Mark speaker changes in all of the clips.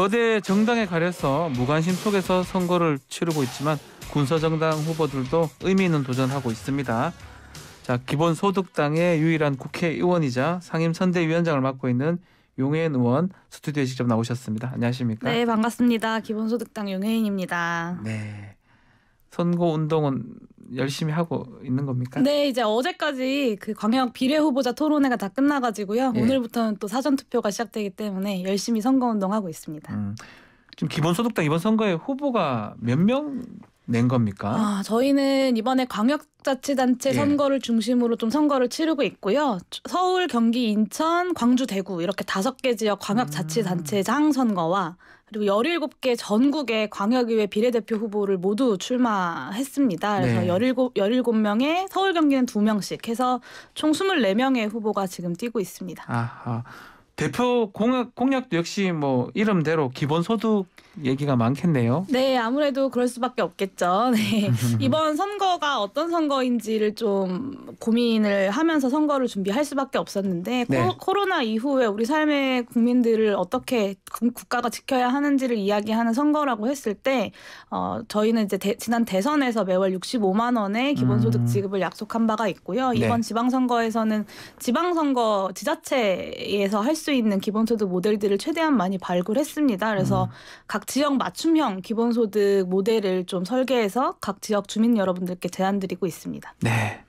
Speaker 1: 거대 정당에 가려서 무관심 속에서 선거를 치르고 있지만 군소정당 후보들도 의미 있는 도전하고 있습니다. 자, 기본소득당의 유일한 국회의원이자 상임선대위원장을 맡고 있는 용혜인 의원 스튜디오에 직접 나오셨습니다. 안녕하십니까?
Speaker 2: 네, 반갑습니다. 기본소득당 용혜인입니다.
Speaker 1: 네. 선거운동은 열심히 하고 있는 겁니까?
Speaker 2: 네, 이제 어제까지 그 광역 비례후보자 토론회가 다 끝나가지고요.
Speaker 1: 예.
Speaker 2: 오늘부터는 또 사전투표가 시작되기 때문에 열심히 선거운동하고 있습니다.
Speaker 1: 지금 기본소득당 이번 선거에 후보가 몇 명 낸 겁니까?
Speaker 2: 저희는 이번에 광역자치단체
Speaker 1: 예.
Speaker 2: 선거를 중심으로 좀 선거를 치르고 있고요. 서울, 경기, 인천, 광주, 대구 이렇게 5개 지역 광역자치단체장 선거와 그리고 17개 전국의 광역의회 비례대표 후보를 모두 출마했습니다. 그래서
Speaker 1: 네.
Speaker 2: 17명에 서울, 경기는 2명씩 해서 총 24명의 후보가 지금 뛰고 있습니다.
Speaker 1: 아하. 대표 공약도 역시 뭐 이름대로 기본소득 얘기가 많겠네요.
Speaker 2: 네, 아무래도 그럴 수밖에 없겠죠. 네. 이번 선거가 어떤 선거인지를 좀 고민을 하면서 선거를 준비할 수밖에 없었는데
Speaker 1: 네.
Speaker 2: 코로나 이후에 우리 삶의 국민들을 어떻게 국가가 지켜야 하는지를 이야기하는 선거라고 했을 때 저희는 이제 지난 대선에서 매월 65만 원의 기본소득 지급을 약속한 바가 있고요. 이번
Speaker 1: 네.
Speaker 2: 지방선거에서는 지방선거 지자체에서 할 수 있는 기본소득 모델들을 최대한 많이 발굴했습니다. 그래서 각 지역 맞춤형 기본소득 모델을 좀 설계해서 각 지역 주민 여러분들께 제안드리고 있습니다.
Speaker 1: 네.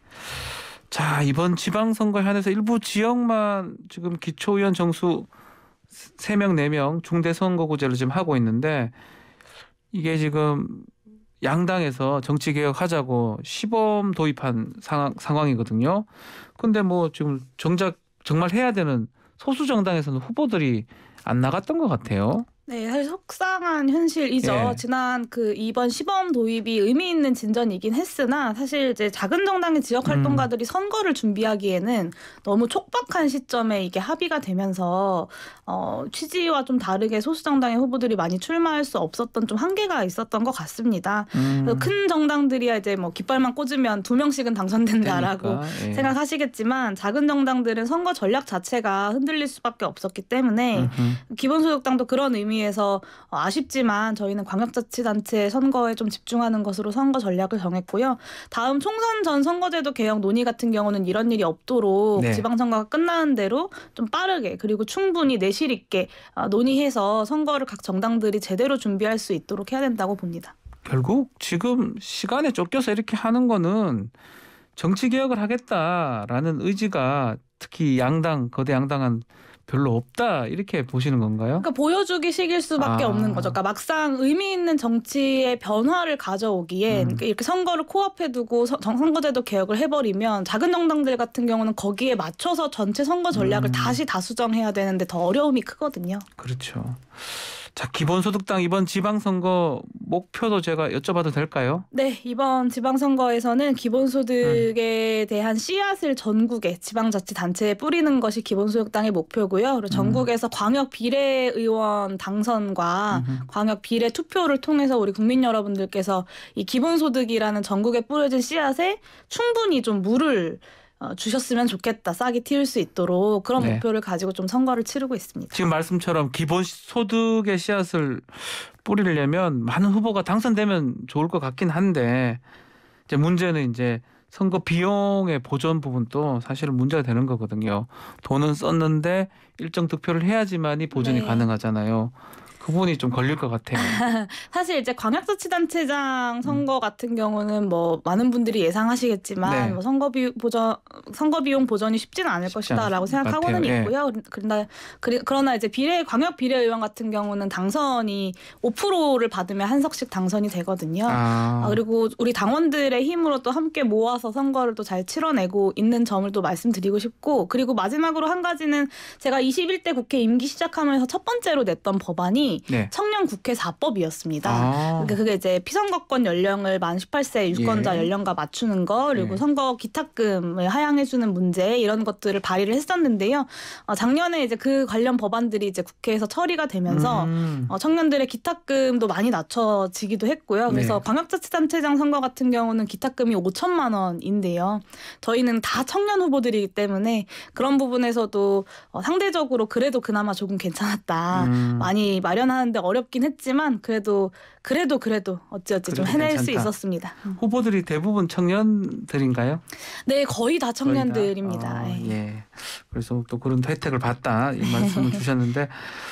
Speaker 1: 자, 이번 지방선거에 한해서 일부 지역만 지금 기초의원 정수 3명, 4명 중대선거구제를 지금 하고 있는데 이게 지금 양당에서 정치개혁하자고 시범 도입한 상황이거든요. 근데 뭐 지금 정말 해야 되는 소수 정당에서는 후보들이 안 나갔던 것 같아요.
Speaker 2: 네, 사실 속상한 현실이죠.
Speaker 1: 예.
Speaker 2: 지난 이번 시범 도입이 의미 있는 진전이긴 했으나 사실 이제 작은 정당의 지역 활동가들이 선거를 준비하기에는 너무 촉박한 시점에 이게 합의가 되면서 취지와 좀 다르게 소수 정당의 후보들이 많이 출마할 수 없었던 좀 한계가 있었던 것 같습니다. 큰 정당들이야 이제 뭐 깃발만 꽂으면 2명씩은 당선된다라고
Speaker 1: 예.
Speaker 2: 생각하시겠지만 작은 정당들은 선거 전략 자체가 흔들릴 수밖에 없었기 때문에 기본소득당도 그런 의미에서 아쉽지만 저희는 광역자치단체 선거에 좀 집중하는 것으로 선거 전략을 정했고요. 다음 총선 전 선거제도 개혁 논의 같은 경우는 이런 일이 없도록
Speaker 1: 네.
Speaker 2: 지방선거가 끝나는 대로 좀 빠르게 그리고 충분히 내실 있게 논의해서 선거를 각 정당들이 제대로 준비할 수 있도록 해야 된다고 봅니다.
Speaker 1: 결국 지금 시간에 쫓겨서 이렇게 하는 거는 정치개혁을 하겠다라는 의지가 특히 거대 양당은 별로 없다 이렇게 보시는 건가요?
Speaker 2: 그러니까 보여주기식일 수밖에 없는 거죠. 그러니까 막상 의미 있는 정치의 변화를 가져오기엔 그러니까 이렇게 선거를 코앞에 두고 선거제도 개혁을 해버리면 작은 정당들 같은 경우는 거기에 맞춰서 전체 선거 전략을 다시 다수정해야 되는데 더 어려움이 크거든요.
Speaker 1: 그렇죠. 자, 기본소득당 이번 지방선거 목표도 제가 여쭤봐도 될까요?
Speaker 2: 네, 이번 지방선거에서는 기본소득에 대한 씨앗을 전국의 지방자치단체에 뿌리는 것이 기본소득당의 목표고요. 그리고 전국에서 광역 비례의원 당선과 광역 비례 투표를 통해서 우리 국민 여러분들께서 이 기본소득이라는 전국에 뿌려진 씨앗에 충분히 좀 물을 주셨으면 좋겠다. 싹이 틔울 수 있도록 그런
Speaker 1: 네.
Speaker 2: 목표를 가지고 좀 선거를 치르고 있습니다.
Speaker 1: 지금 말씀처럼 기본소득의 씨앗을 뿌리려면 많은 후보가 당선되면 좋을 것 같긴 한데 이제 문제는 이제 선거 비용의 보전 부분도 사실은 문제가 되는 거거든요. 돈은 썼는데 일정 득표를 해야지만이 보전이
Speaker 2: 네.
Speaker 1: 가능하잖아요. 그 부분이 좀 걸릴 것 같아요.
Speaker 2: 사실 이제 광역자치단체장 선거 같은 경우는 뭐 많은 분들이 예상하시겠지만
Speaker 1: 네.
Speaker 2: 뭐 선거 비용 보전이 쉽지는 않을 것이다라고 생각하고는
Speaker 1: 같아요.
Speaker 2: 있고요. 그러나 이제 광역 비례의원 같은 경우는 당선이 5%를 받으면 한 석씩 당선이 되거든요. 그리고 우리 당원들의 힘으로 또 함께 모아서 선거를 또 잘 치러내고 있는 점을 또 말씀드리고 싶고, 그리고 마지막으로 한 가지는 제가 21대 국회 임기 시작하면서 첫 번째로 냈던 법안이
Speaker 1: 네.
Speaker 2: 청년 국회 4법이었습니다. 그러니까 그게 이제 피선거권 연령을 만 18세 유권자 연령과 맞추는 거, 그리고 선거 기탁금을 하향해주는 문제, 이런 것들을 발의를 했었는데요. 작년에 이제 그 관련 법안들이 이제 국회에서 처리가 되면서 청년들의 기탁금도 많이 낮춰지기도 했고요. 그래서
Speaker 1: 네.
Speaker 2: 광역자치단체장 선거 같은 경우는 기탁금이 5천만 원인데요. 저희는 다 청년 후보들이기 때문에 그런 부분에서도 상대적으로 그래도 그나마 조금 괜찮았다. 많이 마련 마련하는데 어렵긴 했지만 그래도 어찌어찌 좀 해낼 수 있었습니다.
Speaker 1: 후보들이 대부분 청년들인가요?
Speaker 2: 네, 거의 다 청년들입니다.
Speaker 1: 예. 그래서 또 그런 혜택을 봤다 이 말씀을 주셨는데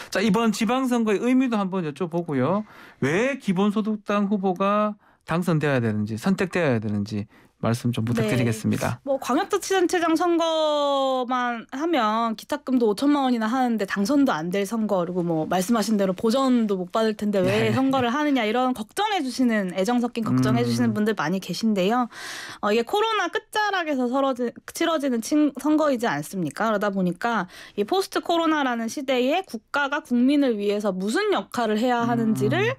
Speaker 1: 자 이번 지방선거의 의미도 한번 여쭤보고요. 왜 기본소득당 후보가 당선되어야 되는지 선택되어야 되는지 말씀 좀 부탁드리겠습니다.
Speaker 2: 네. 뭐 광역자치단체장 선거만 하면 기탁금도 5천만 원이나 하는데 당선도 안 될 선거 그리고 뭐 말씀하신 대로 보전도 못 받을 텐데 왜
Speaker 1: 네.
Speaker 2: 선거를 하느냐 이런 걱정해 주시는 애정 섞인 걱정해 주시는 분들 많이 계신데요. 이게 코로나 끝자락에서 치러지는 선거이지 않습니까? 그러다 보니까 이 포스트 코로나라는 시대에 국가가 국민을 위해서 무슨 역할을 해야 하는지를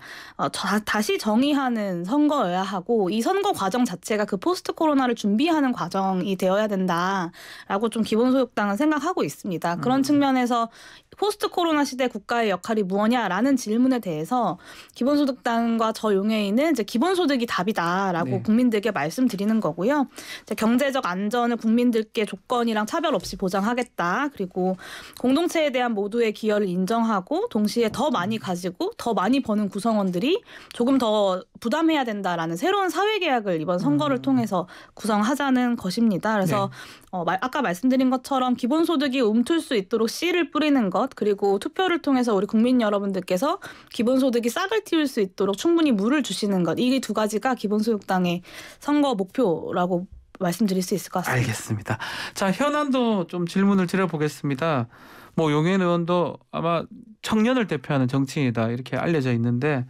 Speaker 2: 다시 정의하는 선거여야 하고 이 선거 과정 자체가 그 포스트 코로나를 준비하는 과정이 되어야 된다라고 좀 기본소득당은 생각하고 있습니다. 그런 측면에서 포스트 코로나 시대 국가의 역할이 무엇냐라는 질문에 대해서 기본소득당과 저 용해인은 이제 기본소득이 답이다라고
Speaker 1: 네.
Speaker 2: 국민들께 말씀드리는 거고요. 이제 경제적 안전을 국민들께 조건이랑 차별 없이 보장하겠다. 그리고 공동체에 대한 모두의 기여를 인정하고 동시에 더 많이 가지고 더 많이 버는 구성원들이 조금 더 부담해야 된다라는 새로운 사회계약을 이번 선거를 통해서 구성하자는 것입니다. 그래서 아까 말씀드린 것처럼 기본소득이 움틀 수 있도록 씨를 뿌리는 것 그리고 투표를 통해서 우리 국민 여러분들께서 기본소득이 싹을 틔울 수 있도록 충분히 물을 주시는 것 이 두 가지가 기본소득당의 선거 목표라고 말씀드릴 수 있을 것 같습니다.
Speaker 1: 알겠습니다. 자 현안도 좀 질문을 드려보겠습니다. 뭐 용해인 의원도 아마 청년을 대표하는 정치인이다 이렇게 알려져 있는데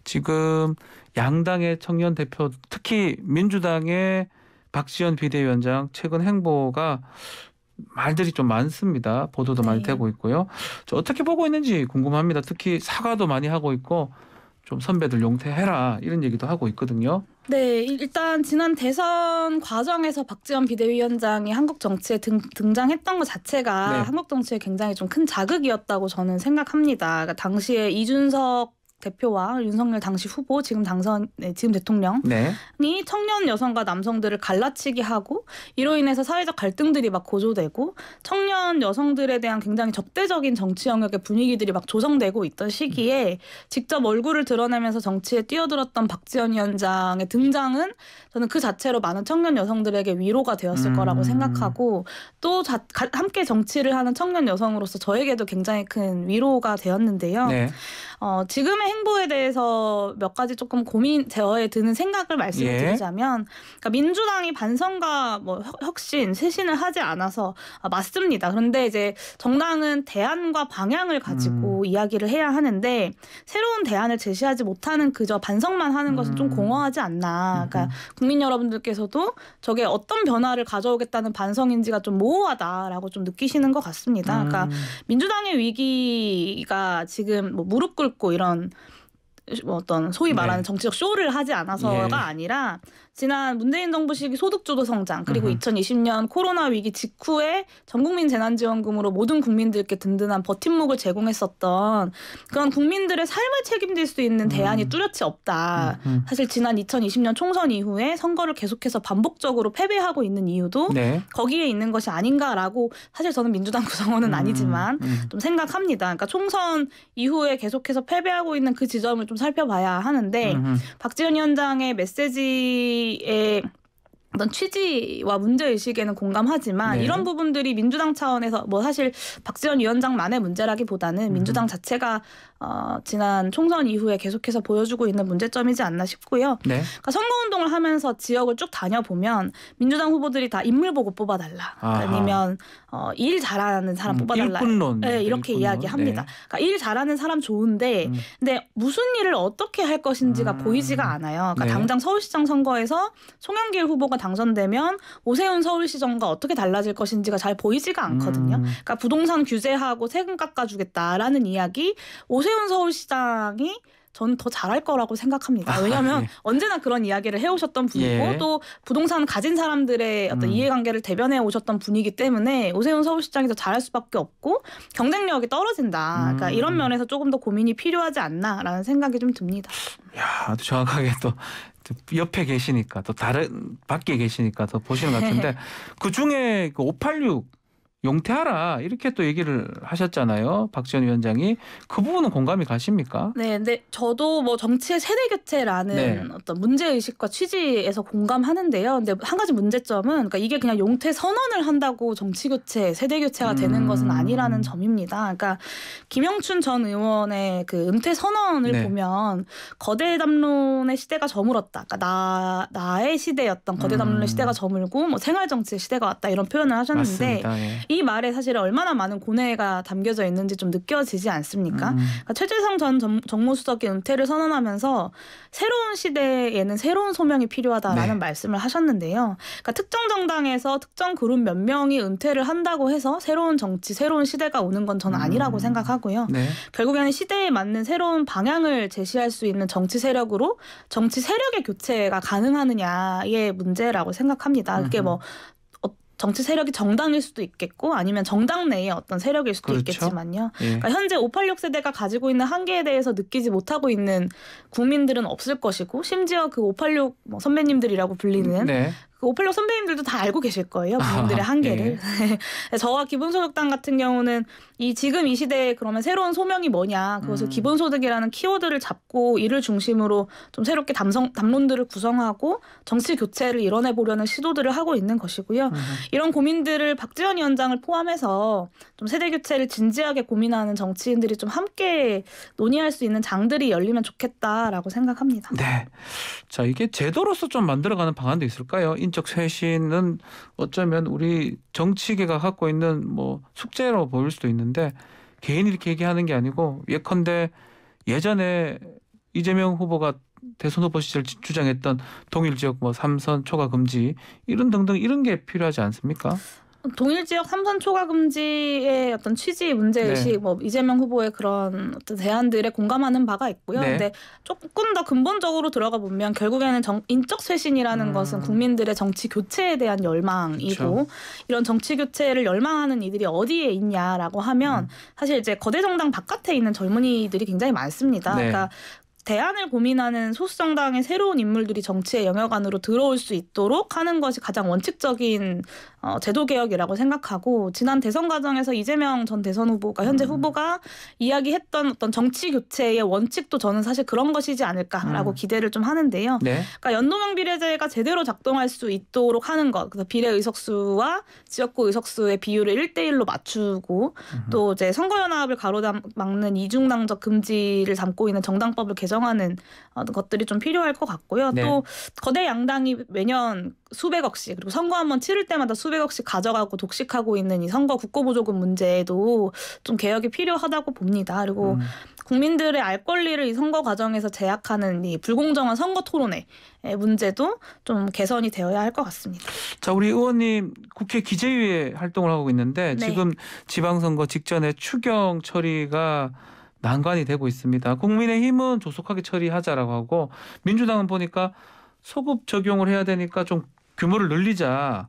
Speaker 1: 지금 양당의 청년 대표 특히 민주당의 박지원 비대위원장 최근 행보가 말들이 좀 많습니다. 보도도 많이 되고 있고요. 어떻게 보고 있는지 궁금합니다. 특히 사과도 많이 하고 있고 좀 선배들 용퇴해라 이런 얘기도 하고 있거든요.
Speaker 2: 네, 일단 지난 대선 과정에서 박지원 비대위원장이 한국 정치에 등장했던 것 자체가 한국 정치에 굉장히 좀 큰 자극이었다고 저는 생각합니다. 그러니까 당시에 이준석 대표와 윤석열 당시 후보 지금 대통령이 청년 여성과 남성들을 갈라치기 하고 이로 인해서 사회적 갈등들이 막 고조되고 청년 여성들에 대한 굉장히 적대적인 정치 영역의 분위기들이 막 조성되고 있던 시기에 직접 얼굴을 드러내면서 정치에 뛰어들었던 박지원 위원장의 등장은 저는 그 자체로 많은 청년 여성들에게 위로가 되었을 거라고 생각하고 또 함께 정치를 하는 청년 여성으로서 저에게도 굉장히 큰 위로가 되었는데요. 지금의 행보에 대해서 몇 가지 조금 제어에 드는 생각을 말씀을 드리자면 그러니까 민주당이 반성과 뭐 혁신, 쇄신을 하지 않아서 맞습니다. 그런데 이제 정당은 대안과 방향을 가지고 이야기를 해야 하는데 새로운 대안을 제시하지 못하는 그저 반성만 하는 것은 좀 공허하지 않나. 그러니까 국민 여러분들께서도 저게 어떤 변화를 가져오겠다는 반성인지가 좀 모호하다라고 좀 느끼시는 것 같습니다. 그러니까 민주당의 위기가 지금 뭐 무릎 꿇고 이런 어떤 소위 말하는 정치적 쇼를 하지 않아서가 아니라 지난 문재인 정부 시기 소득주도 성장 그리고 2020년 코로나 위기 직후에 전국민 재난지원금으로 모든 국민들께 든든한 버팀목을 제공했었던 그런 국민들의 삶을 책임질 수 있는 대안이 뚜렷이 없다. 사실 지난 2020년 총선 이후에 선거를 계속해서 반복적으로 패배하고 있는 이유도 거기에 있는 것이 아닌가라고 사실 저는 민주당 구성원은 아니지만 좀 생각합니다. 그러니까 총선 이후에 계속해서 패배하고 있는 그 지점을 좀 살펴봐야 하는데 박지원 위원장의 메시지의 어떤 취지와 문제의식에는 공감하지만 이런 부분들이 민주당 차원에서 뭐 사실 박지원 위원장만의 문제라기보다는 민주당 자체가 지난 총선 이후에 계속해서 보여주고 있는 문제점이지 않나 싶고요. 그러니까 선거운동을 하면서 지역을 쭉 다녀보면 민주당 후보들이 다 인물 보고 뽑아달라. 아니면 일 잘하는 사람 뽑아달라.
Speaker 1: 일꾼론.
Speaker 2: 이렇게 이야기합니다. 그러니까 일 잘하는 사람 좋은데 근데 무슨 일을 어떻게 할 것인지가 보이지가 않아요. 그러니까 당장 서울시장 선거에서 송영길 후보가 당선되면 오세훈 서울시정과 어떻게 달라질 것인지가 잘 보이지가 않거든요. 그러니까 부동산 규제하고 세금 깎아주겠다라는 이야기 오세훈 서울시장이 저는 더 잘할 거라고 생각합니다. 왜냐하면 언제나 그런 이야기를 해오셨던 분이고 또 부동산 가진 사람들의 어떤 이해관계를 대변해 오셨던 분이기 때문에 오세훈 서울시장이 더 잘할 수밖에 없고 경쟁력이 떨어진다. 그러니까 이런 면에서 조금 더 고민이 필요하지 않나라는 생각이 좀 듭니다.
Speaker 1: 야, 아주 정확하게 또 옆에 계시니까 또 다른 밖에 계시니까 더 보시는 것 같은데 그 중에 그 586 용퇴하라 이렇게 또 얘기를 하셨잖아요. 박지원 위원장이. 그 부분은 공감이 가십니까?
Speaker 2: 네, 근데 저도 뭐 정치의 세대 교체라는
Speaker 1: 네.
Speaker 2: 어떤 문제 의식과 취지에서 공감하는데요. 근데 한 가지 문제점은 그러니까 이게 그냥 용퇴 선언을 한다고 정치 교체, 세대 교체가 되는 것은 아니라는 점입니다. 그러니까 김영춘 전 의원의 그 은퇴 선언을
Speaker 1: 네.
Speaker 2: 보면 거대 담론의 시대가 저물었다. 그러니까 나의 시대였던 거대 담론의 시대가 저물고 뭐 생활 정치의 시대가 왔다 이런 표현을 하셨는데
Speaker 1: 맞습니다. 예.
Speaker 2: 이 말에 사실 얼마나 많은 고뇌가 담겨져 있는지 좀 느껴지지 않습니까? 그러니까 최재성 전 정무수석이 은퇴를 선언하면서 새로운 시대에는 새로운 소명이 필요하다라는
Speaker 1: 네.
Speaker 2: 말씀을 하셨는데요. 그러니까 특정 정당에서 특정 그룹 몇 명이 은퇴를 한다고 해서 새로운 정치, 새로운 시대가 오는 건 저는 아니라고 생각하고요.
Speaker 1: 네.
Speaker 2: 결국에는 시대에 맞는 새로운 방향을 제시할 수 있는 정치 세력으로 정치 세력의 교체가 가능하느냐의 문제라고 생각합니다. 그게 뭐 정치 세력이 정당일 수도 있겠고 아니면 정당 내의 어떤 세력일 수도
Speaker 1: 그렇죠.
Speaker 2: 있겠지만요.
Speaker 1: 예.
Speaker 2: 그러니까 현재 586 세대가 가지고 있는 한계에 대해서 느끼지 못하고 있는 국민들은 없을 것이고 심지어 그 586 뭐 선배님들이라고 불리는
Speaker 1: 네.
Speaker 2: 그 586 선배님들도 다 알고 계실 거예요. 국민들의 한계를. 저와 기본소득당 같은 경우는 지금 이 시대에 그러면 새로운 소명이 뭐냐. 그것을 기본소득이라는 키워드를 잡고 이를 중심으로 좀 새롭게 담론들을 구성하고 정치 교체를 이뤄내보려는 시도들을 하고 있는 것이고요. 이런 고민들을 박지원 위원장을 포함해서 좀 세대 교체를 진지하게 고민하는 정치인들이 좀 함께 논의할 수 있는 장들이 열리면 좋겠다라고 생각합니다.
Speaker 1: 네. 자, 이게 제도로서 좀 만들어가는 방안도 있을까요? 인적 쇄신은 어쩌면 우리 정치계가 갖고 있는 뭐 숙제로 보일 수도 있는데 개인이 이렇게 얘기하는 게 아니고 예컨대 예전에 이재명 후보가 대선 후보 시절 주장했던 동일 지역 뭐 3선 초과 금지 이런 등등 이런 게 필요하지 않습니까?
Speaker 2: 동일 지역 3선 초과 금지의 어떤 취지 문제의식,
Speaker 1: 네.
Speaker 2: 뭐 이재명 후보의 그런 어떤 대안들에 공감하는 바가 있고요.
Speaker 1: 네.
Speaker 2: 근데 조금 더 근본적으로 들어가 보면 결국에는 인적 쇄신이라는 것은 국민들의 정치 교체에 대한 열망이고
Speaker 1: 그렇죠.
Speaker 2: 이런 정치 교체를 열망하는 이들이 어디에 있냐라고 하면 사실 이제 거대 정당 바깥에 있는 젊은이들이 굉장히 많습니다.
Speaker 1: 네.
Speaker 2: 그러니까 대안을 고민하는 소수 정당의 새로운 인물들이 정치의 영역 안으로 들어올 수 있도록 하는 것이 가장 원칙적인 제도 개혁이라고 생각하고 지난 대선 과정에서 이재명 전 대선 후보가 현재 후보가 이야기했던 어떤 정치 교체의 원칙도 저는 사실 그런 것이지 않을까라고 기대를 좀 하는데요.
Speaker 1: 네.
Speaker 2: 그러니까 연동형 비례제가 제대로 작동할 수 있도록 하는 것, 그래서 비례 의석수와 지역구 의석수의 비율을 1대1로 맞추고 또 이제 선거연합을 가로막는 이중당적 금지를 담고 있는 정당법을 개정하는 것들이 좀 필요할 것 같고요.
Speaker 1: 네.
Speaker 2: 또 거대 양당이 매년 수백억씩 그리고 선거 한번 치를 때마다 수백억씩 가져가고 독식하고 있는 이 선거 국고보조금 문제에도 좀 개혁이 필요하다고 봅니다. 그리고 국민들의 알 권리를 이 선거 과정에서 제약하는 이 불공정한 선거 토론의 문제도 좀 개선이 되어야 할 것 같습니다.
Speaker 1: 자, 우리 의원님 국회 기재위에 활동을 하고 있는데
Speaker 2: 네.
Speaker 1: 지금 지방선거 직전에 추경 처리가 난관이 되고 있습니다. 국민의힘은 조속하게 처리하자라고 하고 민주당은 보니까 소급 적용을 해야 되니까 좀 규모를 늘리자라고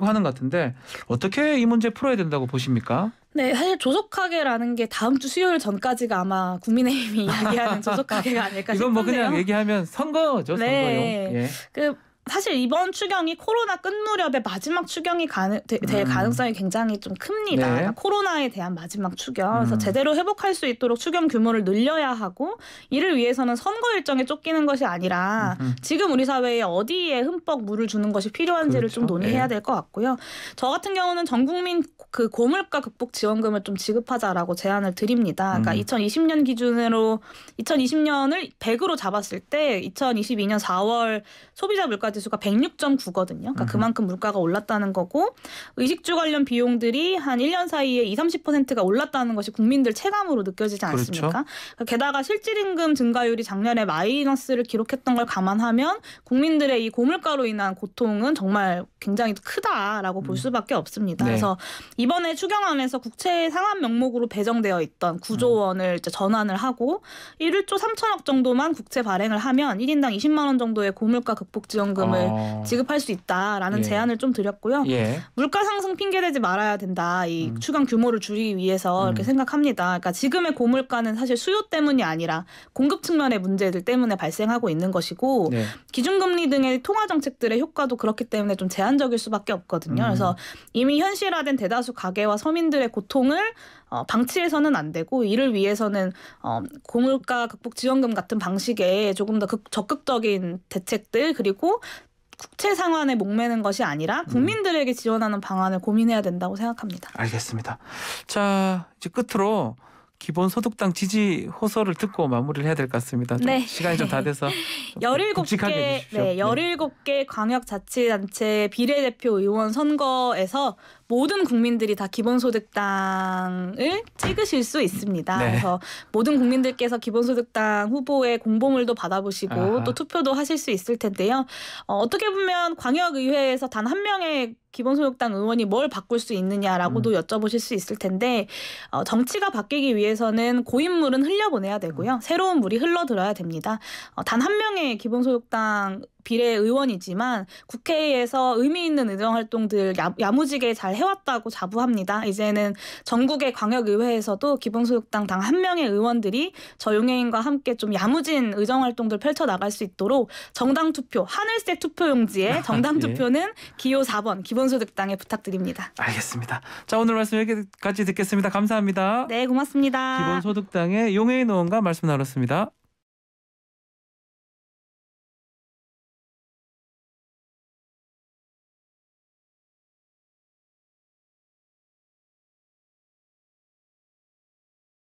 Speaker 1: 하는 것 같은데 어떻게 이 문제 풀어야 된다고 보십니까?
Speaker 2: 네, 사실 조속하게라는 게 다음 주 수요일 전까지가 아마 국민의힘이 이야기하는 조속하게가 아닐까 싶은데요.
Speaker 1: 이건 뭐 그냥 얘기하면 선거죠, 선거용.
Speaker 2: 네.
Speaker 1: 예.
Speaker 2: 사실 이번 추경이 코로나 끝 무렵에 마지막 추경이 될 가능성이 굉장히 좀 큽니다.
Speaker 1: 네.
Speaker 2: 그러니까 코로나에 대한 마지막 추경. 그래서 제대로 회복할 수 있도록 추경 규모를 늘려야 하고 이를 위해서는 선거 일정에 쫓기는 것이 아니라 지금 우리 사회에 어디에 흠뻑 물을 주는 것이 필요한지를
Speaker 1: 그렇죠.
Speaker 2: 좀 논의해야
Speaker 1: 네.
Speaker 2: 될 것 같고요. 저 같은 경우는 전 국민 그 고물가 극복 지원금을 좀 지급하자라고 제안을 드립니다. 그러니까 2020년 기준으로 2020년을 100으로 잡았을 때 2022년 4월 소비자 물가 지수가 106.9거든요. 그러니까 그만큼 물가가 올랐다는 거고 의식주 관련 비용들이 한 1년 사이에 20-30%가 올랐다는 것이 국민들 체감으로 느껴지지 않습니까?
Speaker 1: 그렇죠.
Speaker 2: 그러니까 게다가 실질임금 증가율이 작년에 마이너스를 기록했던 걸 감안하면 국민들의 이 고물가로 인한 고통은 정말 굉장히 크다라고 볼 수밖에 없습니다.
Speaker 1: 네.
Speaker 2: 그래서 이번에 추경안에서 국채 상환 명목으로 배정되어 있던 9조 원을 이제 전환을 하고 1조 3천억 정도만 국채 발행을 하면 1인당 20만 원 정도의 고물가 극복 지원금 지원금을 지급할 수 있다라는
Speaker 1: 예.
Speaker 2: 제안을 좀 드렸고요.
Speaker 1: 예.
Speaker 2: 물가 상승 핑계대지 말아야 된다. 이 추경 규모를 줄이기 위해서 이렇게 생각합니다. 그러니까 지금의 고물가는 사실 수요 때문이 아니라 공급 측면의 문제들 때문에 발생하고 있는 것이고
Speaker 1: 네.
Speaker 2: 기준금리 등의 통화 정책들의 효과도 그렇기 때문에 좀 제한적일 수밖에 없거든요. 그래서 이미 현실화된 대다수 가계와 서민들의 고통을 방치해서는 안 되고 이를 위해서는 고물가 극복 지원금 같은 방식의 조금 더 적극적인 대책들 그리고 국채 상환에 목매는 것이 아니라 국민들에게 지원하는 방안을 고민해야 된다고 생각합니다.
Speaker 1: 알겠습니다. 자, 이제 끝으로 기본소득당 지지 호소를 듣고 마무리를 해야 될 것 같습니다. 좀
Speaker 2: 네.
Speaker 1: 시간이 좀 다 돼서 굵직하게 해주십시오.
Speaker 2: 네, 17개 광역자치단체 비례대표 의원 선거에서 모든 국민들이 다 기본소득당을 찍으실 수 있습니다.
Speaker 1: 네.
Speaker 2: 그래서 모든 국민들께서 기본소득당 후보의 공보물도 받아보시고
Speaker 1: 아하.
Speaker 2: 또 투표도 하실 수 있을 텐데요. 어떻게 보면 광역의회에서 단 한 명의 기본소득당 의원이 뭘 바꿀 수 있느냐라고도 여쭤보실 수 있을 텐데 정치가 바뀌기 위해서는 고인물은 흘려보내야 되고요. 새로운 물이 흘러들어야 됩니다. 단 한 명의 기본소득당 비례 의원이지만 국회에서 의미 있는 의정활동들 야무지게 잘 해왔다고 자부합니다. 이제는 전국의 광역의회에서도 기본소득당 당 한 명의 의원들이 저용해인과 함께 좀 야무진 의정활동들 펼쳐나갈 수 있도록 정당 투표, 하늘색 투표용지에 정당 투표는 기호 4번 기본소득당에 부탁드립니다.
Speaker 1: 알겠습니다. 자, 오늘 말씀 여기까지 듣겠습니다. 감사합니다.
Speaker 2: 네, 고맙습니다.
Speaker 1: 기본소득당의 용해인 의원과 말씀 나눴습니다.